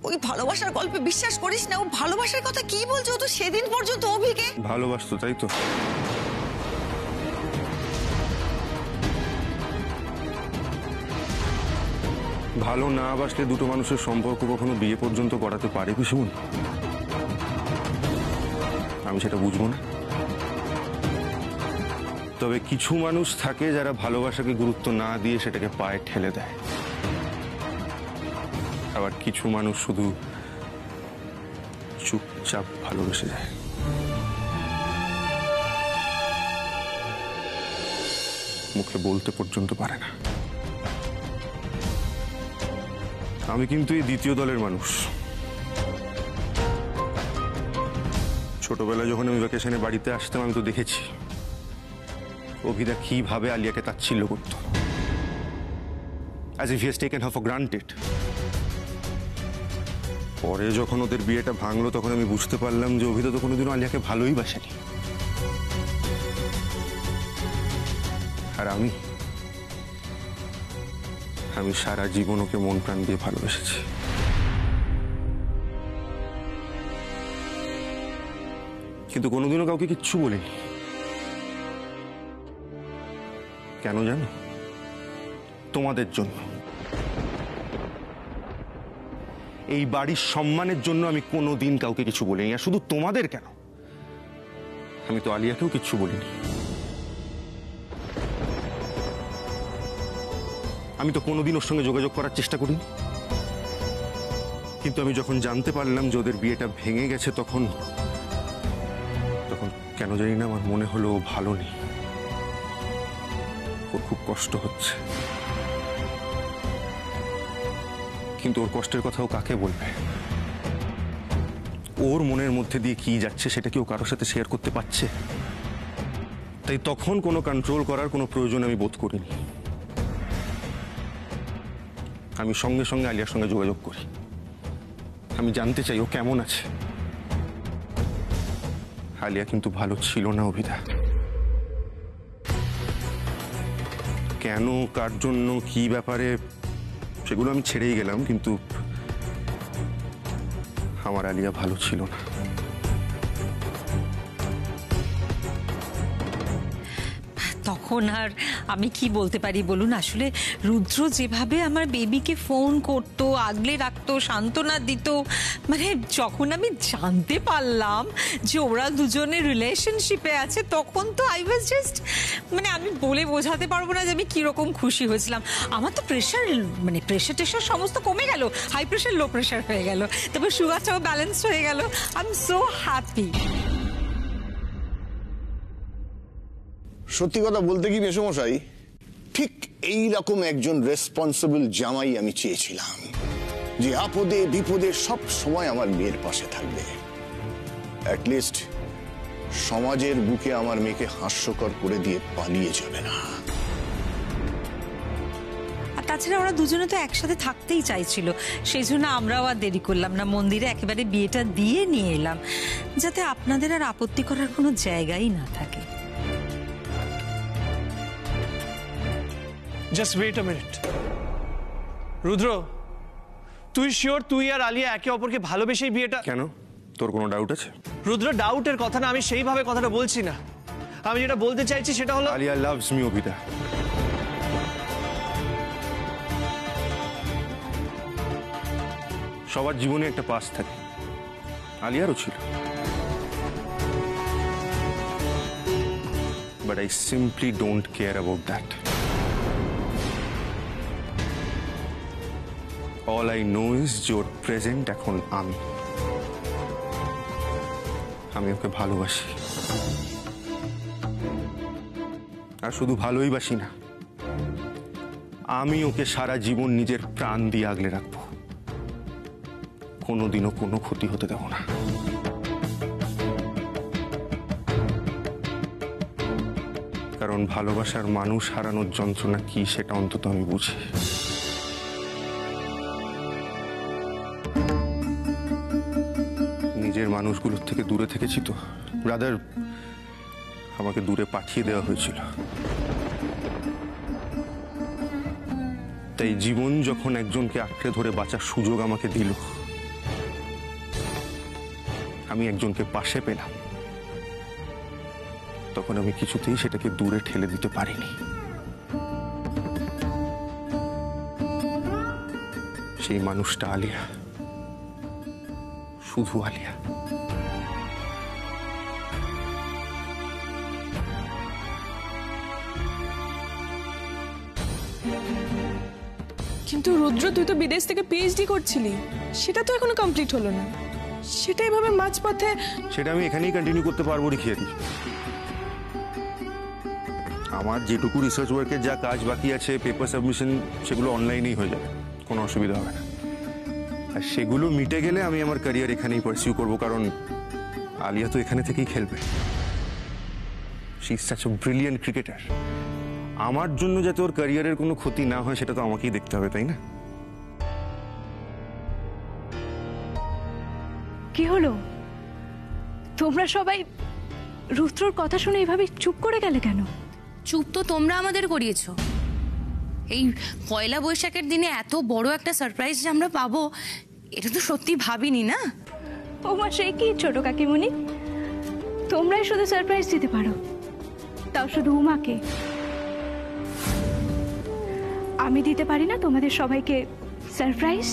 ওই ভালোবাসার গল্পে বিশ্বাস করিস না। ও ভালোবাসার কথা কি বলছে? ও তো সেদিন পর্যন্ত অভিকে ভালোবাসতো, তাই তো? ভালো না বাসলে দুটো মানুষের সম্পর্ক কখনো বিয়ে পর্যন্ত করাতে পারে পিসুমন? আমি সেটা বুঝবো না? তবে কিছু মানুষ থাকে যারা ভালোবাসাকে গুরুত্ব না দিয়ে সেটাকে পায়ে ঠেলে দেয়। আবার কিছু মানুষ শুধু চুপচাপ ভালোবেসে যায়। মুখে বলতে পর্যন্ত পারে না। আমি কিন্তু এই দ্বিতীয় দলের মানুষ। ছোটবেলায় যখন আমি ভ্যাকেশনে বাড়িতে আসতাম আমি তো দেখেছি অভিদা কিভাবে আলিয়াকে তাচ্ছিল্য করত, as if he has taken her for granted। পরে যখন ওদের বিয়েটা ভাঙলো তখন আমি বুঝতে পারলাম যে অভিদা তো কোনোদিনও আলিয়াকে ভালোই বাসেনি। আর আমি সারা জীবন ওকে মন প্রাণ দিয়ে ভালোবেসেছি। কিন্তু কোনোদিনও কাউকে কিচ্ছু বলিনি। কেন জানো? তোমাদের জন্য। এই বাড়ির সম্মানের জন্য আমি কোনোদিন কাউকে কিছু বলিনি। আর শুধু তোমাদের কেন, আমি তো আলিয়াকেও কিচ্ছু বলিনি। আমি তো কোনোদিন ওর সঙ্গে যোগাযোগ করার চেষ্টা করিনি। কিন্তু আমি যখন জানতে পারলাম যে ওদের বিয়েটা ভেঙে গেছে তখন কেন জানি না আমার মনে হলো ও ভালো নেই, ওর খুব কষ্ট হচ্ছে। কিন্তু ওর কষ্টের কথাও কাকে বলবে? ওর মনের মধ্যে দিয়ে কি যাচ্ছে সেটা কি ও কারোর সাথে শেয়ার করতে পারছে? তাই তখন কোনো কন্ট্রোল করার কোনো প্রয়োজন আমি বোধ করিনি। আমি সঙ্গে সঙ্গে আলিয়ার সঙ্গে যোগাযোগ করি। আমি জানতে চাই ও কেমন আছে। আলিয়া কিন্তু ভালো ছিল না অভিদা। কেন, কার জন্য, কি ব্যাপারে সেগুলো আমি ছেড়েই গেলাম, কিন্তু আমার আলিয়া ভালো ছিল না। তখন আর আমি কি বলতে পারি বলুন? আসলে রুদ্র যেভাবে আমার বেবিকে ফোন করতো, আগলে রাখতো, সান্ত্বনা দিত, মানে যখন আমি জানতে পারলাম যে ওরা দুজনে রিলেশনশিপে আছে তখন তো আই ওয়াজ জাস্ট, মানে আমি বলে বোঝাতে পারবো না যে আমি কিরকম খুশি হয়েছিলাম। আমার তো প্রেশার টেশার সমস্ত কমে গেল, হাই প্রেশার লো প্রেশার হয়ে গেল, তারপর সুগারটাও ব্যালেন্স হয়ে গেল। I am so happy. সত্যি কথা বলতে কি মেসোমশাই, ঠিক এই রকম একজন রেসপন্সিবল জামাই আমি চেয়েছিলাম, যে আপদে বিপদে সব সময় আমার মেয়ের পাশে থাকবে। অ্যাটলিস্ট সমাজের বুকে আমার মেয়েকে হাস্যকর করে দিয়ে পালিয়ে যাবে না। আর তাছাড়া ওরা দুজনে তো একসাথে থাকতেই চাইছিল, সেই জন্য আমরাও আর দেরি করলাম না, মন্দিরে একেবারে বিয়েটা দিয়ে নিয়ে এলাম, যাতে আপনাদের আর আপত্তি করার কোনো জায়গাই না থাকে। Just wait a minute. রুদ্র, তুই শিওর তুই আর আলিয়া একে অপরকে ভালোবেসেই বিয়েটা? কেন, তোর কোনো ডাউট আছে? রুদ্র, ডাউটের কথা না, আমি সেইভাবে কথাটা বলছি না। আমি যেটা বলতে চাইছি সেটা হলো আলিয়া লাভস মি অভিদা। সবার জীবনে একটা পাস থাকে, আলিয়ারও ছিল। But I simply don't care about that. All I know is যে ওর প্রেজেন্ট এখন আমি ওকে ভালোবাসি। আর শুধু ভালোই বাসি না, আমি ওকে সারা জীবন নিজের প্রাণ দিয়ে আগলে রাখবো, কোনোদিনও কোনো ক্ষতি হতে দেব না। কারণ ভালোবাসার মানুষ হারানোর যন্ত্রণা কি সেটা অন্তত আমি বুঝি। নিজের মানুষগুলোর থেকে দূরে থেকেছি তো, ব্রাদার, আমাকে দূরে পাঠিয়ে দেওয়া হয়েছিল। তাই জীবন যখন একজনকে আঁকড়ে ধরে বাঁচার সুযোগ আমাকে দিল, আমি একজনকে পাশে পেলাম, তখন আমি কিছুতেই সেটাকে দূরে ঠেলে দিতে পারিনি। সেই মানুষটা আলিয়া, শুধু আলিয়া। কিন্তু রুদ্র, তুই তো বিদেশ থেকে পিএইচডি করছিলি, সেটা তো এখনো কমপ্লিট হলো না। সেটা এভাবে মাঝপথে। সেটা আমি এখানেই কন্টিনিউ করতে পারবো রেখে দিই। আমার যেটুকু রিসার্চ ওয়ার্কের যা কাজ বাকি আছে, পেপার সাবমিশন, সেগুলো অনলাইনেই হয়ে যাবে, কোনো অসুবিধা হবে না। আর সেগুলো মিটে গেলে আমি আমার ক্যারিয়ার এখানেই পারসিউ করবো, কারণ আলিয়া তো এখানে থেকেই খেলবে। She is such a brilliant cricketer. আমার জন্য যাতে ওর ক্যারিয়ারের কোনো ক্ষতি না হয় সেটা তো আমাকেই দেখতে হবে, তাই না? কি হলো? তোমরা সবাই রুদ্রর কথা শুনে এভাবে চুপ করে গেলে কেন? চুপ তো তোমরা আমাদের করিয়েছো। এই পয়লা বৈশাখের দিনে এত বড় একটা সারপ্রাইজ যে আমরা পাবো, এটা তো সত্যি ভাবিনি না। ওমা, সে কি ছোট কাকিমণি, তোমরাই শুধু সারপ্রাইজ দিতে পারো, তাও শুধু উমাকে। আমি দিতে পারি না তোমাদের সবাইকে সারপ্রাইজ?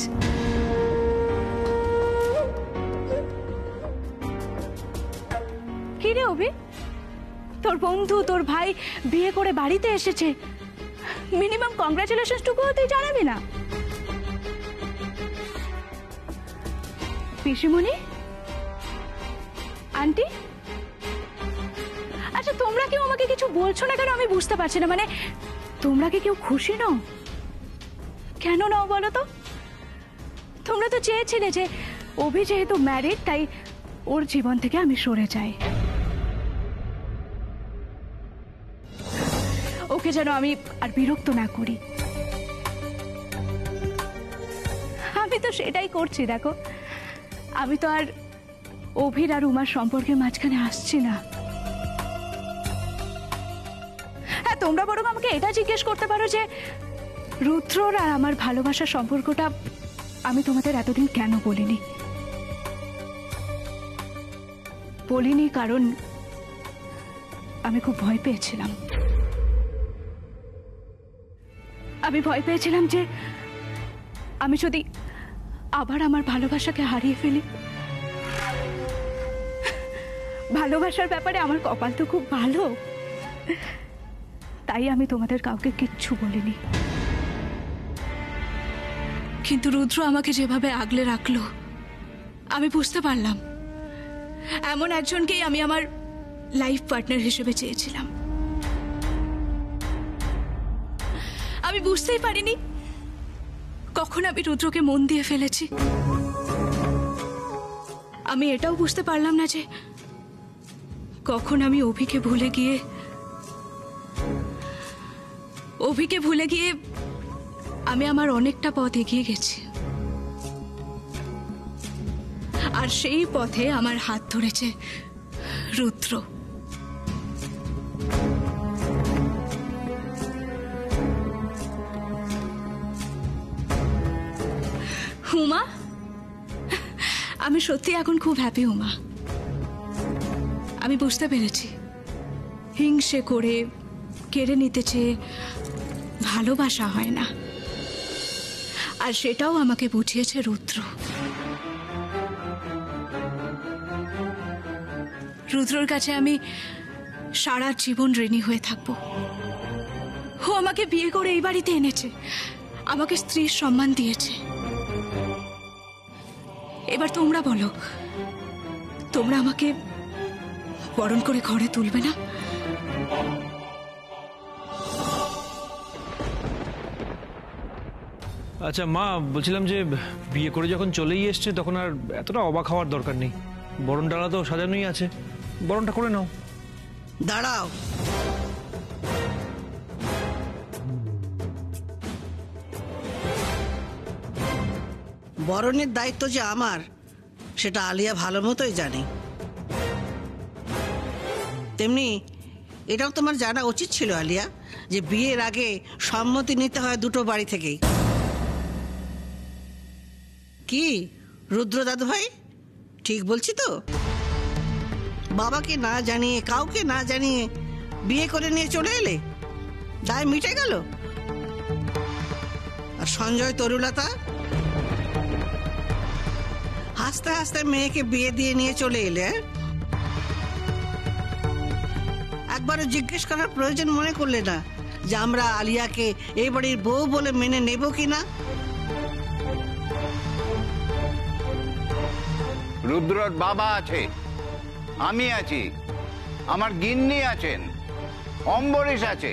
কি রে অভি, তোর বন্ধু, তোর ভাই বিয়ে করে বাড়িতে এসেছে, মিনিমাম কংগ্রাচুলেশনস টুকুও তুই জানাবি না? পিসিমণি, আন্টি, আচ্ছা তোমরা কেউ আমাকে কিছু বলছো না কেন? আমি বুঝতে পারছি না। মানে তোমরা কি কেউ খুশি নও? কেন নাও বলো তো? তোমরা তো চেয়েছিলে যে অভি যেহেতু ম্যারিড, তাই ওর জীবন থেকে আমি সরে যাই, ওকে যেন আমি আর বিরক্ত না করি। আমি তো সেটাই করছি। দেখো, আমি তো আর অভির আর উমার সম্পর্কের মাঝখানে আসছি না। হ্যাঁ, তোমরা বরং আমাকে এটা জিজ্ঞেস করতে পারো যে রুদ্রর আর আমার ভালোবাসার সম্পর্কটা আমি তোমাদের এতদিন কেন বলিনি। বলিনি কারণ আমি খুব ভয় পেয়েছিলাম। আমি ভয় পেয়েছিলাম যে আমি যদি আবার আমার ভালোবাসাকে হারিয়ে ফেলি। ভালোবাসার ব্যাপারে আমার কপাল তো খুব ভালো, তাই আমি তোমাদের কাউকে কিচ্ছু বলিনি। কিন্তু রুদ্র আমাকে যেভাবে আগলে রাখলো, আমি বুঝতে পারলাম এমন একজনকেই আমি আমার লাইফ পার্টনার হিসেবে চেয়েছিলাম। আমি বুঝতেই পারিনি কখন আমি রুদ্রকে মন দিয়ে ফেলেছি। আমি এটাও বুঝতে পারলাম না যে কখন আমি অভিকে ভুলে গিয়ে আমি আমার অনেকটা পথ এগিয়ে গেছি। আর সেই পথে আমার হাত ধরেছে রুদ্র। উমা, আমি সত্যি এখন খুব হ্যাপি উমা। আমি বুঝতে পেরেছি হিংসে করে কেড়ে নিতে চেয়ে ভালোবাসা হয় না, আর সেটাও আমাকে বুঝিয়েছে রুদ্র। রুদ্রর কাছে আমি সারা জীবন ঋণী হয়ে থাকবো। ও আমাকে বিয়ে করে এই বাড়িতে এনেছে, আমাকে স্ত্রীর সম্মান দিয়েছে। এবার তোমরা বলো, তোমরা আমাকে বরণ করে ঘরে তুলবে না? আচ্ছা মা, বলছিলাম যে বিয়ে করে যখন চলেই এসছে তখন আর এতটা অবাক হওয়ার দরকার নেই। বরণ ডালা তো সাজানোই আছে, বরণটা করে নাও। দাঁড়াও, বরণের দায়িত্ব যে আমার সেটা আলিয়া ভালো মতোই জানে। তেমনি এটাও তোমার জানা উচিত ছিল আলিয়া, যে বিয়ের আগে সম্মতি নিতে হয় দুটো বাড়ি থেকেই। কি রুদ্র দাদু ভাই, ঠিক বলছি তো? বাবাকে না জানিয়ে, কাউকে না জানিয়ে বিয়ে করে নিয়ে চলে এলে, দায় মিটে গেল। আর সঞ্জয় তরুলতা হাসতে হাসতে মেয়েকে বিয়ে দিয়ে নিয়ে চলে এলে। একবারও জিজ্ঞেস করার প্রয়োজন মনে করলে না যে আমরা আলিয়াকে এই বাড়ির বউ বলে মেনে নেব কিনা? রুদ্রর বাবা আছে, আমি আছি, আমার গিন্নি আছেন, অম্বরীশ আছে।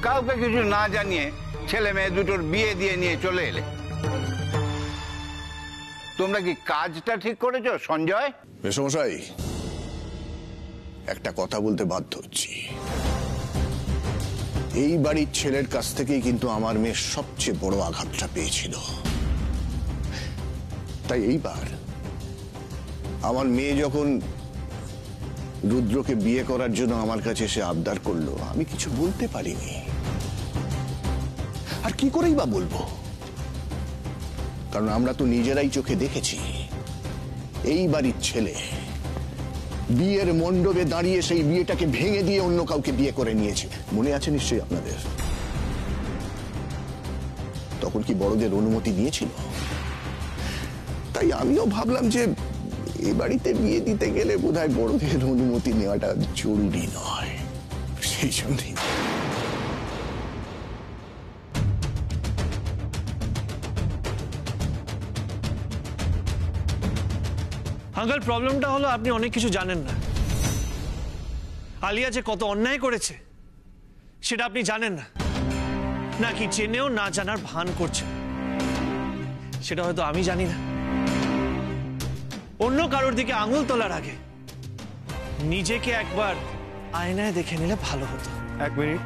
কাউকে কিছু না জানিয়ে ছেলে মেয়ে দুটোর বিয়ে দিয়ে নিয়ে চলে এলে। তোমরা কি কাজটা ঠিক করেছো সঞ্জয়? মেসমশাই, একটা কথা বলতে বাধ্য হচ্ছি। এই বাড়ির ছেলের কাছ থেকেই কিন্তু আমার মেয়ে সবচেয়ে বড় আঘাতটা পেয়েছিল। তাই এইবার আমার মেয়ে যখন রুদ্রকে বিয়ে করার জন্য আমার কাছে এসে আবদার করলো, আমি কিছু বলতে পারিনি। আর কি করেই বা বলবো, কারণ আমরা তো নিজেরাই চোখে দেখেছি এই বাড়ির ছেলে বিয়ের মণ্ডপে দাঁড়িয়ে সেই বিয়েটাকে ভেঙে দিয়ে অন্য কাউকে বিয়ে করে নিয়েছে। মনে আছে নিশ্চয়ই আপনাদের? তখন কি বড়দের অনুমতি নিয়েছিল? তাই আমিও ভাবলাম যে এই বাড়িতে বিয়ে দিতে গেলে বোধহয় বড়দের অনুমতি নেওয়াটা জরুরি নয়। সেই জন্যই আঙ্কেল, প্রবলেমটা হলো আপনি অনেক কিছু জানেন না। আলিয়া যে কত অন্যায় করেছে সেটা আপনি জানেন না, নাকি জেনেও না জানার ভান করছে সেটা হয়তো আমি জানি না। অন্য কারোর দিকে আঙুল তোলার আগে নিজেকে একবার আয়নায় দেখে নিলে ভালো হতো। এক মিনিট,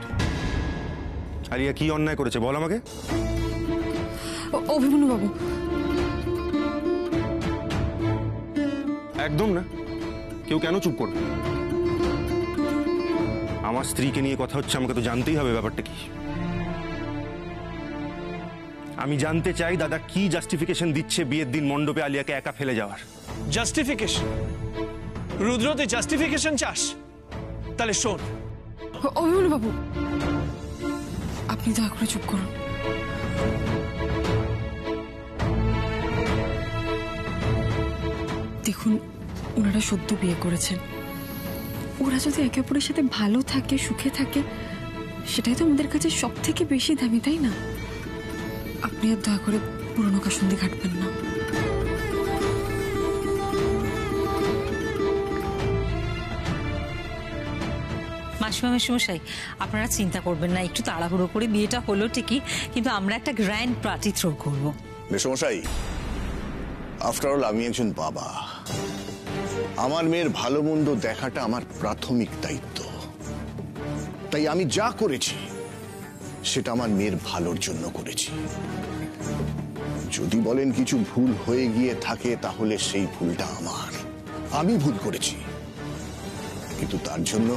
আলিয়া কি অন্যায় করেছে বল আমাকে। অভিমন্যু বাবু, একদম না, কেউ কেন চুপ করবে? আমার স্ত্রীকে নিয়ে কথা হচ্ছে, আমাকে তো জানতেই হবে ব্যাপারটা কি। আমি জানতে চাই দাদা কি জাস্টিফিকেশন দিচ্ছে বিয়ের দিন মণ্ডপে আলিয়াকে একা ফেলে যাওয়ার। জাস্টিফিকেশন? রুদ্র, তুই জাস্টিফিকেশন চাস? তাহলে শোন। অভিমন্যু বাবু, আপনি দয়া করে চুপ করুন। দেখুন, ওনারা সদ্য বিয়ে করেছেন। ওরা যদি একে অপরের সাথে ভালো থাকে, সুখে থাকে, সেটাই তো আমাদের কাছে সব থেকে বেশি দামি, তাই না? আপনি আর দয়া করে পুরনো কাসুন্দি ঘাটবেন না। মাসিমা মেশমশাই, আপনারা চিন্তা করবেন না, একটু তাড়াহুড়ো করে বিয়েটা হলো ঠিকই, কিন্তু আমরা একটা গ্র্যান্ড পার্টি থ্রো করবো। মেসমশাই, আফটার অল আমি একজন বাবা। আমার মেয়ের ভালো মন্দ দেখাটা আমার প্রাথমিক দায়িত্ব। তাই আমি যা করেছি সেটা আমার মেয়ের ভালোর জন্য করেছি। যদি বলেন কিছু ভুল হয়ে গিয়ে থাকে, তাহলে সেই ভুলটা আমার। আমি ভুল করেছি, কিন্তু তার জন্য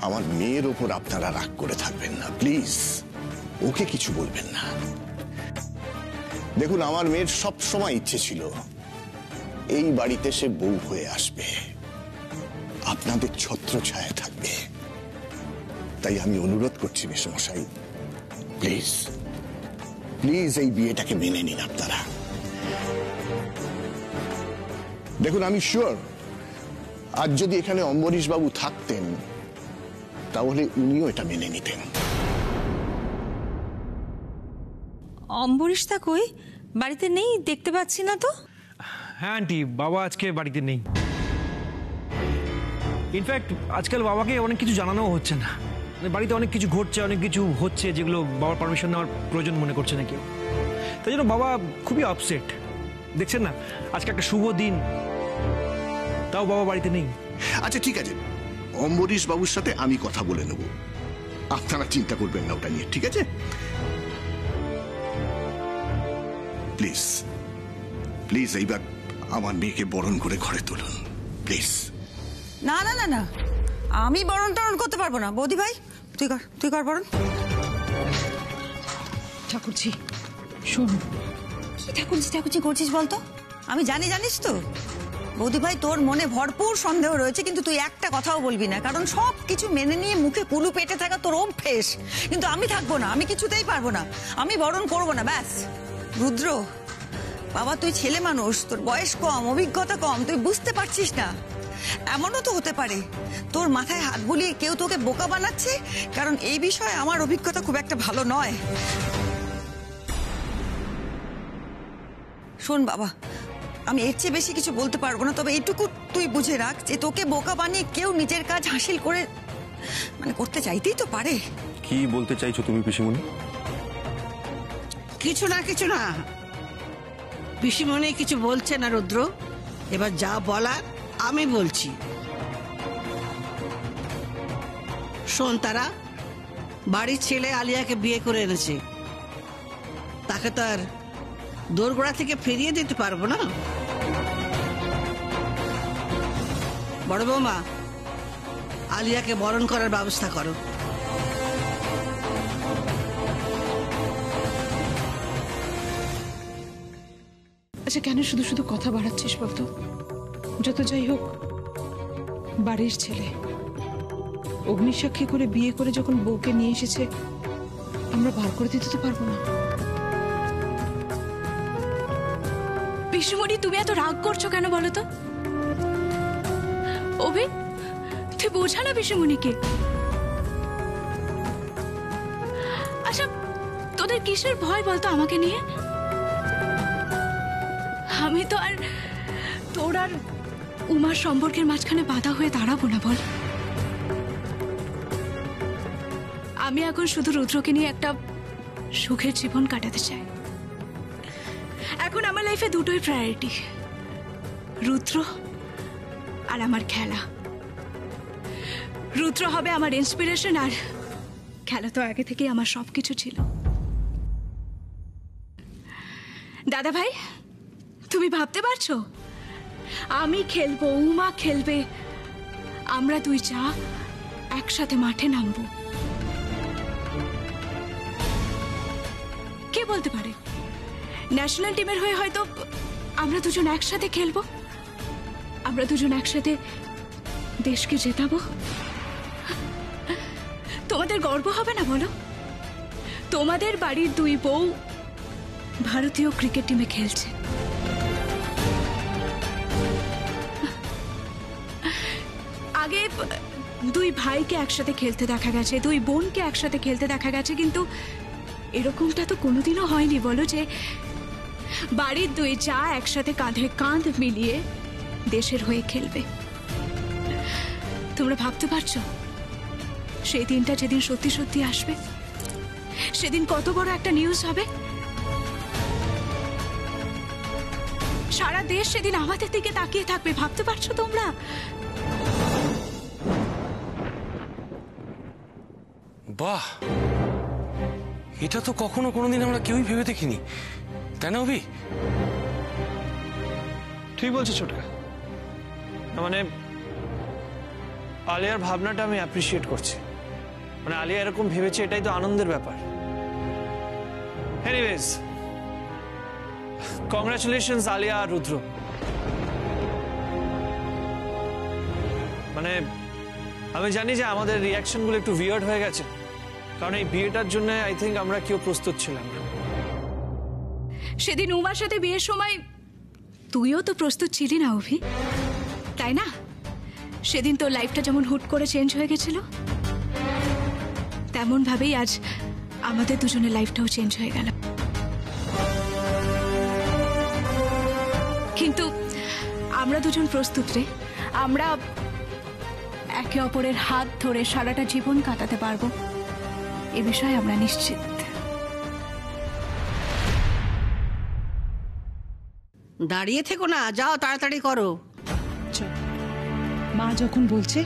আমার মেয়ের ওপর আপনারা রাগ করে থাকবেন না প্লিজ। ওকে কিছু বলবেন না। দেখুন, আমার মেয়ের সব সময় ইচ্ছে ছিল এই বাড়িতে সে বউ হয়ে আসবে, আপনাদের ছত্রছায়া থাকবে। তাই আমি অনুরোধ করছি মেসমশাই, প্লিজ প্লিজ এই বিয়েটাকে মেনে নিন আপনারা। দেখুন, আমি শিওর আজ যদি এখানে অম্বরীশ বাবু থাকতেন তাহলে উনিও এটা মেনে নিতেন। অম্বরীশ তা কই? বাড়িতে নেই, দেখতে পাচ্ছি না তো। হ্যাঁ আন্টি, বাবা আজকে বাড়িতে নেই। ইনফ্যাক্ট আজকাল বাবাকে অনেক কিছু জানানো হচ্ছে না। বাড়িতে অনেক কিছু ঘটছে, অনেক কিছু হচ্ছে যেগুলো বাবার পারমিশন নেওয়ার প্রয়োজন মনে করছে না কেউ। তাই জন্য বাবা খুবই আপসেট। দেখছেন না, আজকে একটা শুভ দিন, তাও বাবা বাড়িতে নেই। আচ্ছা ঠিক আছে, অম্বরীশ বাবুর সাথে আমি কথা বলে নেব, আপনারা চিন্তা করবেন না ওটা নিয়ে, ঠিক আছে? প্লিজ প্লিজ এইবার আমার মেয়েকে বরণ করে ঘরে তুলুন প্লিজ। না না না না, আমি বরণ টরণ করতে পারবো না। বৌদি ভাই, তুই কর বরণ। ঠাকুরজি শুনুন। কি ঠাকুরজি করছিস বলতো? আমি জানি, জানিস তো বৌদি ভাই তোর মনে ভরপুর সন্দেহ রয়েছে, কিন্তু তুই একটা কথাও বলবি না, কারণ সব কিছু মেনে নিয়ে মুখে কুলু পেটে থাকা তোর অভ্যেস। কিন্তু আমি থাকবো না, আমি কিছুতেই পারবো না, আমি বরণ করবো না, ব্যাস। রুদ্র বাবা, তুই ছেলে মানুষ, তোর বয়স কম, অভিজ্ঞতা কম, তুই বুঝতে পারছিস না। এমনও তো হতে পারে তোর মাথায় হাত বুলিয়ে কেউ তোকে বোকা বানাচ্ছে, কারণ এই বিষয়ে আমার অভিজ্ঞতা খুব একটা ভালো নয়। শোন বাবা, আমি এর চেয়ে বেশি কিছু বলতে পারবো না, তবে এইটুকু তুই বুঝে রাখ যে তোকে বোকা বানিয়ে কেউ নিজের কাজ হাসিল করে করতে চাইতেই তো পারে। কি বলতে চাইছো তুমি পিসিমণি? কিছু না পিসিমণি কিছু বলছে না রুদ্র, এবার যা বলার আমি বলছি। শোন, তারা বাড়ির ছেলে আলিয়াকে বিয়ে করে এনেছে, তাকে তো আর দোরগোড়া থেকে ফিরিয়ে দিতে পারবো না। বড় বৌমা, আলিয়াকে বরণ করার ব্যবস্থা করো। আচ্ছা, কেন শুধু শুধু কথা বাড়াচ্ছিস বলতো? যত যাই হোক বাড়ির ছেলে, অগ্নিসাক্ষী করে বিয়ে করে যখন বউকে নিয়ে এসেছে, আমরা বার করে দিতে তো পারবো না। পিসুমণি, তুমি এত রাগ করছো কেন বলো তো? অভি, তুই বোঝা না পিসুমণিকে। আচ্ছা, তোদের কিসের ভয় বলতো আমাকে নিয়ে? আমি তো আর তোর আর উমার সম্পর্কের মাঝখানে বাধা হয়ে দাঁড়াবো না, বল। আমি এখন শুধু রুদ্রকে নিয়ে একটা সুখের জীবন কাটাতে চাই। এখন আমার লাইফে দুটোই প্রায়োরিটি, রুদ্র আর আমার খেলা। রুদ্র হবে আমার ইন্সপিরেশন, আর খেলা তো আগে থেকেই আমার সবকিছু ছিল। দাদা ভাই, তুমি ভাবতে পারছো আমি খেলবো, উমা খেলবে, আমরা দুই চা একসাথে মাঠে নামবো। কে বলতে পারে ন্যাশনাল টিমের হয়ে হয়তো আমরা দুজন একসাথে খেলবো, আমরা দুজন একসাথে দেশকে জেতাবো। তোমাদের গর্ব হবে না বলো? তোমাদের বাড়ির দুই বউ ভারতীয় ক্রিকেট টিমে খেলছে। আগে দুই ভাইকে একসাথে খেলতে দেখা গেছে, দুই বোনকে একসাথে খেলতে দেখা গেছে, কিন্তু এরকমটা তো কোনোদিনও হয়নি বলো, যে বাড়ির দুই চা একসাথে কাঁধে কাঁধ মিলিয়ে দেশের হয়ে খেলবে। তোমরা ভাবতে পারছো সেই দিনটা যেদিন সত্যি সত্যি আসবে, সেদিন কত বড় একটা নিউজ হবে? সারা দেশ সেদিন আমাদের দিকে তাকিয়ে থাকবে, ভাবতে পারছো তোমরা? বাহ, এটা তো কখনো কোনোদিন আমরা কেউই ভেবে দেখিনি, তাই না অভি? ঠিক বলছো ছোটকা। মানে আলিয়ার ভাবনাটা আমি অ্যাপ্রিসিয়েট করছি। মানে আলিয়া এরকম ভেবেছে, এটাই তো আনন্দের ব্যাপার। এনিওয়েজ, কংগ্রাচুলেশনস আলিয়া আর রুদ্র। মানে আমি জানি যে আমাদের রিয়াকশনগুলো একটু উইয়ার্ড হয়ে গেছে, কারণ এই বিয়েটার জন্য আই থিঙ্ক আমরা কেউ প্রস্তুত ছিলাম না। সেদিন উমার সাথে বিয়ের সময় তুইও তো প্রস্তুত ছিলি না অভি, তাই না? সেদিন তোর লাইফটা যেমন হুট করে চেঞ্জ হয়ে গেছিল, তেমন ভাবেই আজ আমাদের দুজনের লাইফটাও চেঞ্জ হয়ে গেল। কিন্তু আমরা দুজন প্রস্তুত রে, আমরা একে অপরের হাত ধরে সারাটা জীবন কাটাতে পারবো, এ বিষয়ে আমরা নিশ্চিত। দাঁড়িয়ে থেকো না, যাও তাড়াতাড়ি করো। মা যখন বলছে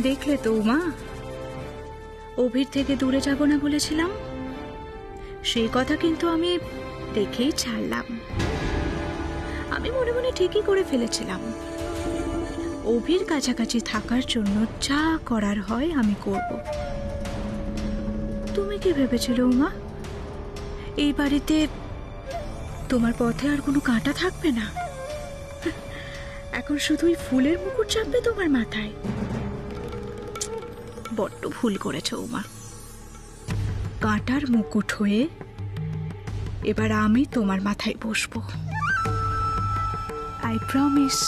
দেখলে তো উমা, অভির থেকে দূরে যাব না বলেছিলাম, সেই কথা কিন্তু আমি দেখেই ছাড়লাম। আমি মনে মনে ঠিকই করে ফেলেছিলাম, অভির কাছাকাছি থাকার জন্য যা করার হয় আমি করব। তুমি কি ভেবেছিলে উমা, এই বাড়িতে তোমার পথে আর কোনো কাঁটা থাকবে না? এখন শুধুই ফুলের মুকুট চাপবে তোমার মাথায়। বড্ড ভুল করেছ উমা। কাঁটার মুকুট হয়ে এবার আমি তোমার মাথায় বসবো, আই প্রমিস।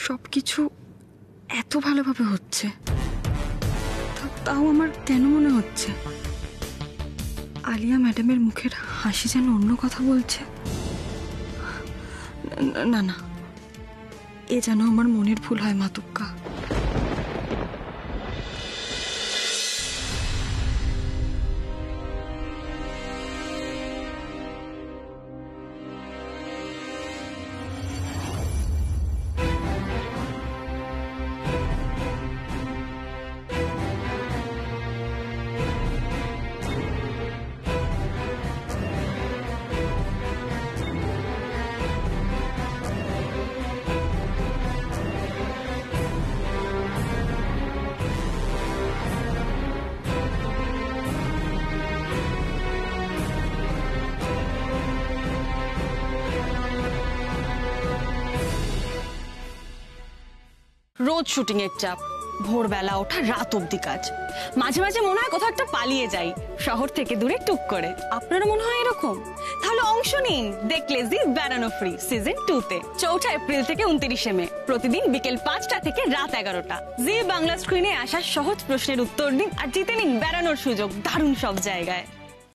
সবকিছু এত ভালোভাবে হচ্ছে, তাও আমার কেন মনে হচ্ছে আলিয়া ম্যাডামের মুখের হাসি যেন অন্য কথা বলছে। না না, এ যেন আমার মনের ভুল হয় মাতুক্কা। রোজ শুটিং এর চাপ, ভোরবেলা ওঠা, রাত অবধি কাজ। মাঝে মাঝে মনে হয় কোথাও একটা পালিয়ে যাই, শহর থেকে দূরে টুক করে। আপনারও মনে হয় এরকম? তাহলে অংশ নিন দেখলে জি বেড়ানো ফ্রি সিজন 2 তে, 4 এপ্রিল থেকে 29 মে, প্রতিদিন বিকেল 5টা থেকে রাত 11টা। জি বাংলা স্ক্রিনে আসা সহজ প্রশ্নের উত্তর দিন আর জিতে নিন বেড়ানোর সুযোগ দারুণ সব জায়গায়।